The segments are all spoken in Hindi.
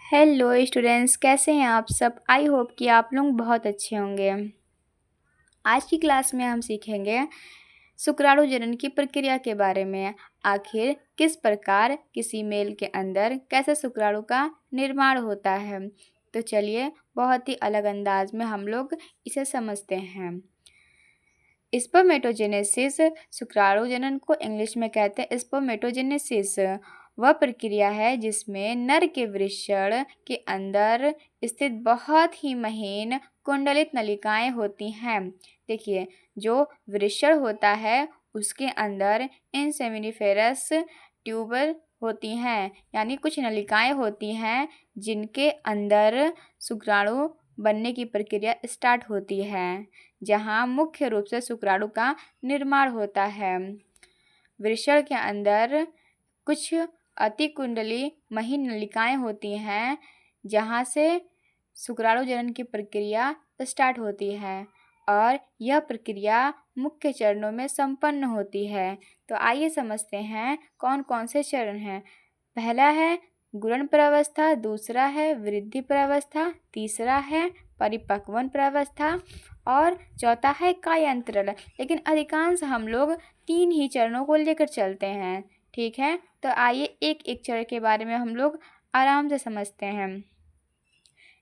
हेलो स्टूडेंट्स, कैसे हैं आप सब। आई होप कि आप लोग बहुत अच्छे होंगे। आज की क्लास में हम सीखेंगे शुक्राणु जनन की प्रक्रिया के बारे में। आखिर किस प्रकार किसी मेल के अंदर कैसे शुक्राणु का निर्माण होता है। तो चलिए बहुत ही अलग अंदाज में हम लोग इसे समझते हैं। स्पर्मेटोजेनेसिस, शुक्राणु जनन को इंग्लिश में कहते हैं स्पर्मेटोजेनेसिस। वह प्रक्रिया है जिसमें नर के वृषण के अंदर स्थित बहुत ही महीन कुंडलित नलिकाएं होती हैं। देखिए, जो वृषण होता है उसके अंदर इनसेमिनिफेरस ट्यूबल होती हैं, यानी कुछ नलिकाएं होती हैं जिनके अंदर शुक्राणु बनने की प्रक्रिया स्टार्ट होती है, जहाँ मुख्य रूप से शुक्राणु का निर्माण होता है। वृषण के अंदर कुछ अतिकुंडली महीन नलिकाएं होती हैं जहाँ से शुक्राणु जनन की प्रक्रिया स्टार्ट होती है और यह प्रक्रिया मुख्य चरणों में संपन्न होती है। तो आइए समझते हैं कौन कौन से चरण हैं। पहला है गुणन प्रावस्था, दूसरा है वृद्धि प्रावस्था, तीसरा है परिपक्वन प्रावस्था और चौथा है कायांतरण। लेकिन अधिकांश हम लोग 3 ही चरणों को लेकर चलते हैं। ठीक है, तो आइए एक एक चरण के बारे में हम लोग आराम से समझते हैं।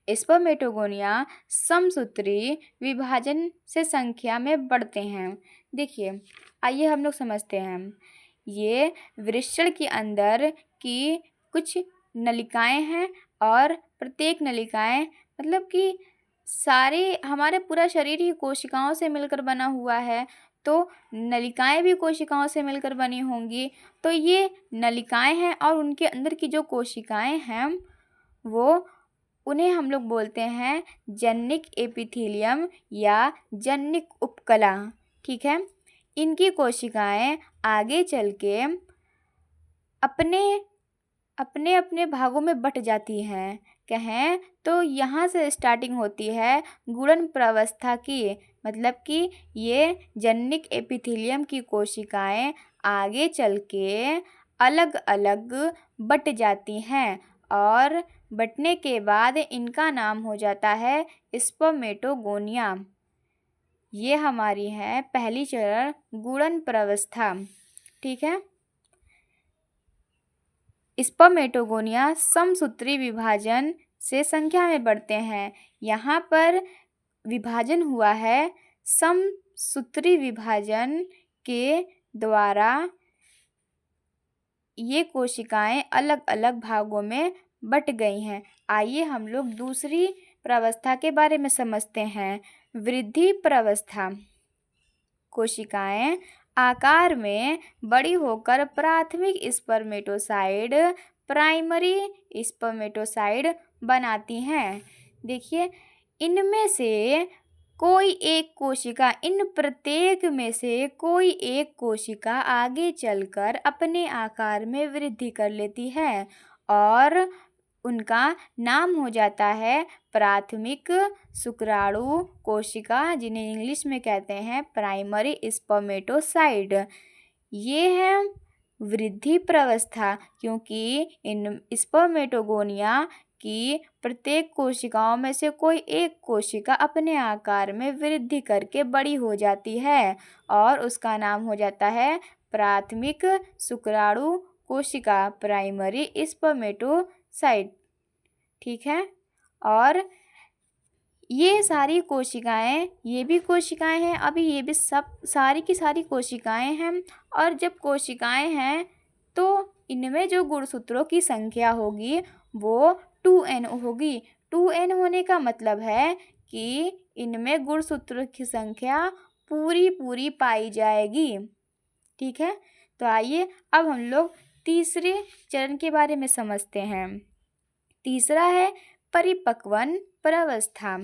स्पर्मेटोगोनिया समसूत्री विभाजन से संख्या में बढ़ते हैं। देखिए, आइए हम लोग समझते हैं। ये वृषण के अंदर की कुछ नलिकाएं हैं और प्रत्येक नलिकाएं मतलब कि सारे हमारे पूरा शरीर ही कोशिकाओं से मिलकर बना हुआ है, तो नलिकाएं भी कोशिकाओं से मिलकर बनी होंगी। तो ये नलिकाएं हैं और उनके अंदर की जो कोशिकाएं हैं वो उन्हें हम लोग बोलते हैं जनिक एपिथेलियम या जनिक उपकला। ठीक है, इनकी कोशिकाएं आगे चल के अपने अपने अपने भागों में बट जाती हैं। कहें तो यहाँ से स्टार्टिंग होती है गुणन प्रावस्था की, मतलब कि ये जनिक एपिथेलियम की कोशिकाएं आगे चल के अलग अलग बट जाती हैं और बटने के बाद इनका नाम हो जाता है स्पर्मेटोगोनिया। ये हमारी है पहली चरण गुणन प्रावस्था। ठीक है, स्पर्मेटोगोनिया समसूत्री विभाजन से संख्या में बढ़ते हैं। यहाँ पर विभाजन हुआ है समसूत्री विभाजन के द्वारा। ये कोशिकाएं अलग अलग भागों में बट गई हैं। आइए हम लोग दूसरी प्रावस्था के बारे में समझते हैं, वृद्धि प्रावस्था। कोशिकाएं आकार में बड़ी होकर प्राथमिक स्पर्मेटोसाइड प्राइमरी स्पर्मेटोसाइड बनाती हैं। देखिए, इनमें से कोई एक कोशिका, इन प्रत्येक में से कोई एक कोशिका आगे चलकर अपने आकार में वृद्धि कर लेती है और उनका नाम हो जाता है प्राथमिक शुक्राणु कोशिका, जिन्हें इंग्लिश में कहते हैं प्राइमरी स्पर्मेटोसाइड। ये है वृद्धि प्रावस्था, क्योंकि इन स्पर्मेटोगोनिया की प्रत्येक कोशिकाओं में से कोई एक कोशिका अपने आकार में वृद्धि करके बड़ी हो जाती है और उसका नाम हो जाता है प्राथमिक शुक्राणु कोशिका, प्राइमरी स्पर्मेटोसाइड। ठीक है, और ये सारी कोशिकाएं, ये भी कोशिकाएं हैं, अभी ये भी सब सारी की सारी कोशिकाएं हैं। और जब कोशिकाएं हैं तो इनमें जो गुणसूत्रों की संख्या होगी वो 2n होगी। 2n होने का मतलब है कि इनमें गुणसूत्रों की संख्या पूरी पूरी पाई जाएगी। ठीक है, तो आइए अब हम लोग तीसरे चरण के बारे में समझते हैं। तीसरा है परिपक्वन प्रावस्था।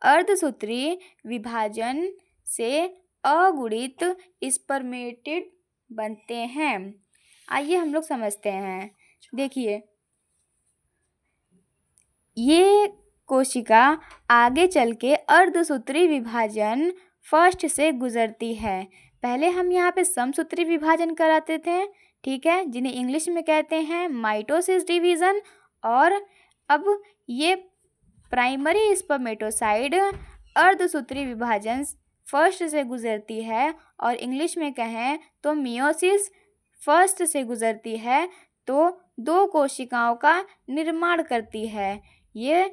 अर्धसूत्री विभाजन से अगुणित स्पर्मेटिड बनते हैं। आइए हम लोग समझते हैं। देखिए, ये कोशिका आगे चल के अर्धसूत्री विभाजन फर्स्ट से गुजरती है। पहले हम यहाँ पे समसूत्री विभाजन कराते थे, ठीक है, जिन्हें इंग्लिश में कहते हैं माइटोसिस डिवीज़न, और अब ये प्राइमरी स्पर्मेटोसाइड अर्धसूत्री विभाजन फर्स्ट से गुजरती है, और इंग्लिश में कहें तो मियोसिस फर्स्ट से गुजरती है, तो 2 कोशिकाओं का निर्माण करती है। ये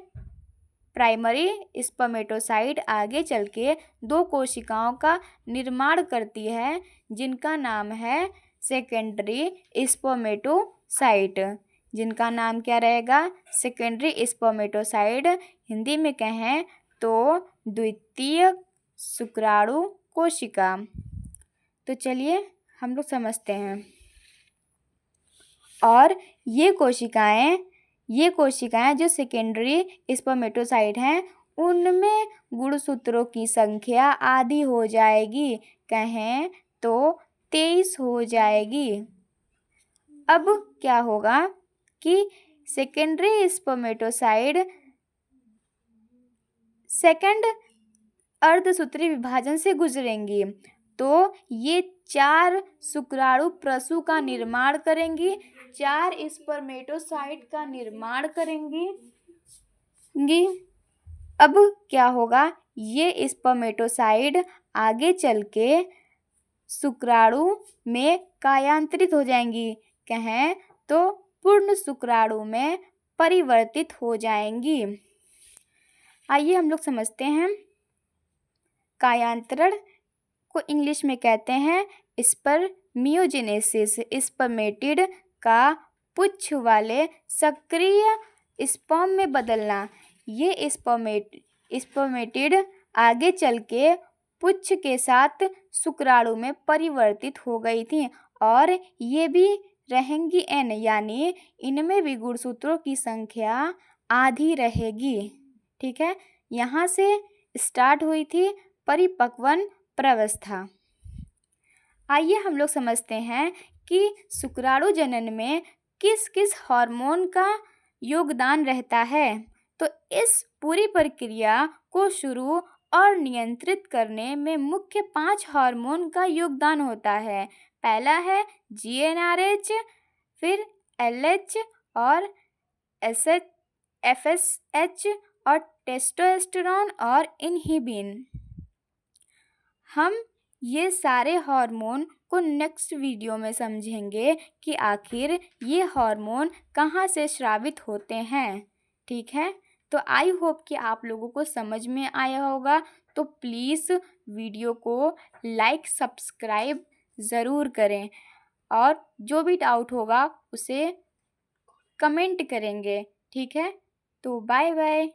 प्राइमरी स्पर्मेटोसाइड आगे चल के 2 कोशिकाओं का निर्माण करती है, जिनका नाम है सेकेंडरी स्पर्मेटोसाइट। जिनका नाम क्या रहेगा? Secondary spermatocyte. हिंदी में कहें तो द्वितीय शुक्राणु कोशिका। तो चलिए हम लोग समझते हैं। और ये कोशिकाएं जो सेकेंडरी स्पर्मेटोसाइट हैं, उनमें गुणसूत्रों की संख्या आधी हो जाएगी, कहें तो 23 हो जाएगी। अब क्या होगा कि सेकेंडरी स्पर्मेटोसाइड सेकंड अर्धसूत्री विभाजन से गुजरेंगी, तो ये 4 शुक्राणु प्रसू का निर्माण करेंगी, 4 स्पर्मेटोसाइट का निर्माण करेंगी। अब क्या होगा? ये स्पर्मेटोसाइड आगे चल के शुक्राणु में कायांतरित हो जाएंगी, कहें तो पूर्ण शुक्राणु में परिवर्तित हो जाएंगी। आइए हम लोग समझते हैं। कायांतरण को इंग्लिश में कहते हैं स्पर्मियोजेनेसिस। स्पर्मेटिड का पुच्छ वाले सक्रिय स्पर्म में बदलना। ये स्पर्मेटिड आगे चल के पुच्छ के साथ शुक्राणु में परिवर्तित हो गई थी, और ये भी रहेंगी n, यानी इनमें भी गुणसूत्रों की संख्या आधी रहेगी। ठीक है, यहाँ से स्टार्ट हुई थी परिपक्वन प्रावस्था। आइए हम लोग समझते हैं कि शुक्राणु जनन में किस किस हार्मोन का योगदान रहता है। तो इस पूरी प्रक्रिया को शुरू और नियंत्रित करने में मुख्य 5 हार्मोन का योगदान होता है। पहला है GnRH, फिर LH और FSH और टेस्टोस्टेरोन और इनहिबिन। हम ये सारे हार्मोन को नेक्स्ट वीडियो में समझेंगे कि आखिर ये हार्मोन कहाँ से स्रावित होते हैं। ठीक है, तो आई होप कि आप लोगों को समझ में आया होगा। तो प्लीज़ वीडियो को लाइक सब्सक्राइब ज़रूर करें, और जो भी डाउट होगा उसे कमेंट करेंगे। ठीक है, तो बाय बाय।